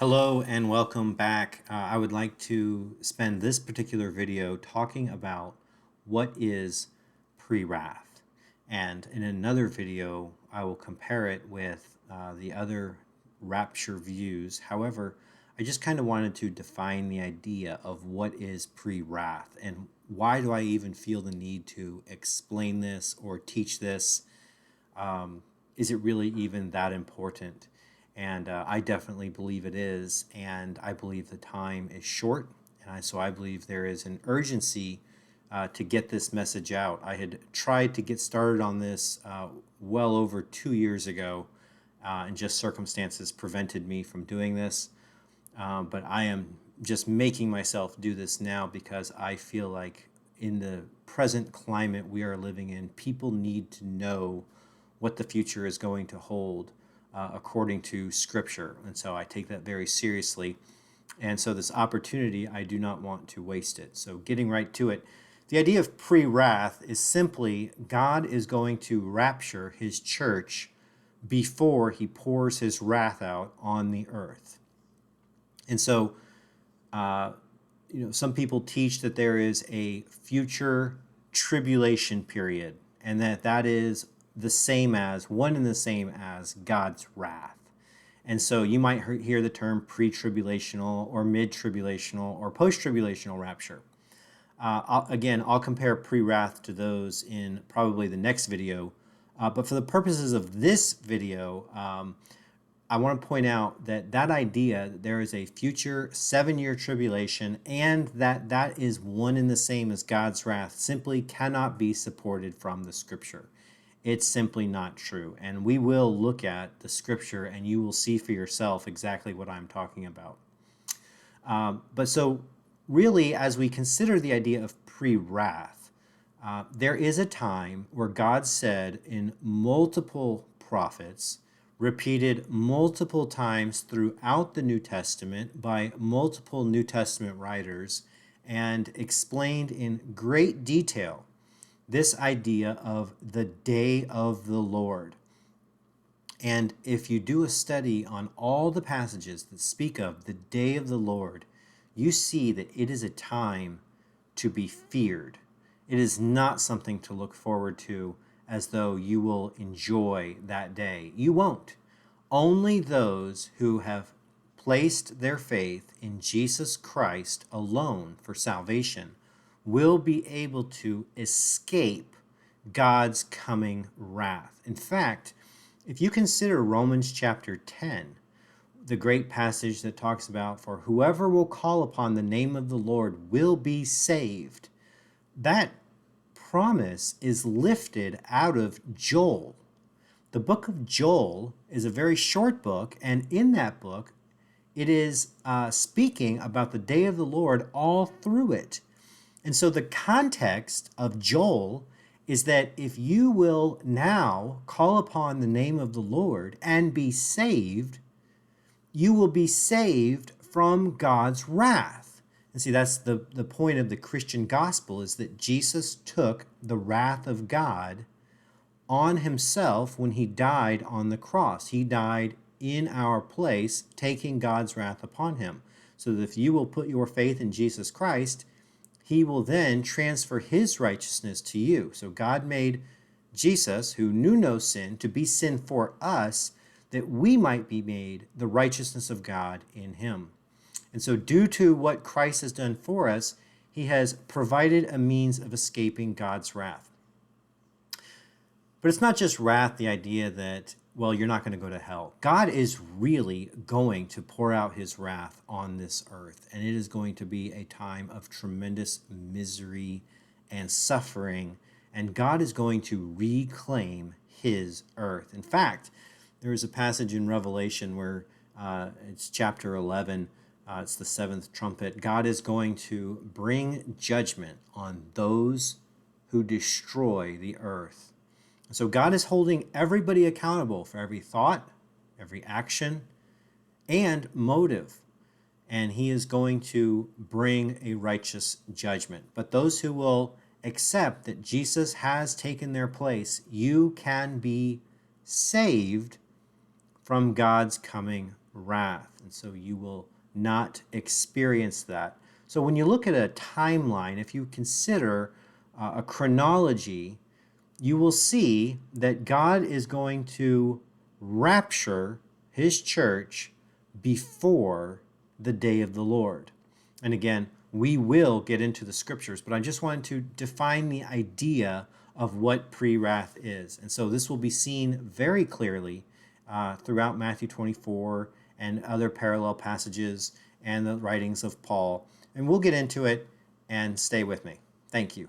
Hello and welcome back. I would like to spend this particular video talking about what is pre-wrath. And in another video, I will compare it with the other rapture views. However, I just kind of wanted to define the idea of what is pre-wrath and why do I even feel the need to explain this or teach this. Is it really even that important? And I definitely believe it is, and I believe the time is short, and so I believe there is an urgency to get this message out. I had tried to get started on this well over 2 years ago, and just circumstances prevented me from doing this. But I am just making myself do this now because I feel like in the present climate we are living in, people need to know what the future is going to hold according to Scripture. And so I take that very seriously. And so this opportunity, I do not want to waste it. So getting right to it, the idea of pre-wrath is simply God is going to rapture his church before he pours his wrath out on the earth. And so, some people teach that there is a future tribulation period, and that is the same as, one and the same as God's wrath. And so you might hear the term pre-tribulational or mid-tribulational or post-tribulational rapture. I'll compare pre-wrath to those in probably the next video. But for the purposes of this video, I want to point out that idea that there is a future 7-year tribulation and that is one and the same as God's wrath simply cannot be supported from the Scripture. It's simply not true. And we will look at the Scripture and you will see for yourself exactly what I'm talking about. But so really, as we consider the idea of pre-wrath, there is a time where God said in multiple prophets, repeated multiple times throughout the New Testament by multiple New Testament writers, and explained in great detail this idea of the day of the Lord. And if you do a study on all the passages that speak of the day of the Lord, you see that it is a time to be feared. It is not something to look forward to as though you will enjoy that day. You won't. Only those who have placed their faith in Jesus Christ alone for salvation will be able to escape God's coming wrath. In fact, if you consider Romans chapter 10, the great passage that talks about, for whoever will call upon the name of the Lord will be saved, that promise is lifted out of Joel. The book of Joel is a very short book, and in that book, it is speaking about the day of the Lord all through it. And so the context of Joel is that if you will now call upon the name of the Lord and be saved, you will be saved from God's wrath. And see, that's the point of the Christian gospel, is that Jesus took the wrath of God on himself when he died on the cross. He died in our place, taking God's wrath upon him. So that if you will put your faith in Jesus Christ, he will then transfer his righteousness to you. So God made Jesus, who knew no sin, to be sin for us, that we might be made the righteousness of God in him. And so due to what Christ has done for us, he has provided a means of escaping God's wrath. But it's not just wrath, the idea that, well, you're not going to go to hell. God is really going to pour out his wrath on this earth, and it is going to be a time of tremendous misery and suffering, and God is going to reclaim his earth. In fact, there is a passage in Revelation where it's chapter 11, it's the seventh trumpet. God is going to bring judgment on those who destroy the earth. So God is holding everybody accountable for every thought, every action, and motive. And he is going to bring a righteous judgment. But those who will accept that Jesus has taken their place, you can be saved from God's coming wrath. And so you will not experience that. So when you look at a timeline, if you consider a chronology, you will see that God is going to rapture his church before the day of the Lord. And again, we will get into the scriptures, but I just wanted to define the idea of what pre-wrath is. And so this will be seen very clearly throughout Matthew 24 and other parallel passages and the writings of Paul. And we'll get into it, and stay with me. Thank you.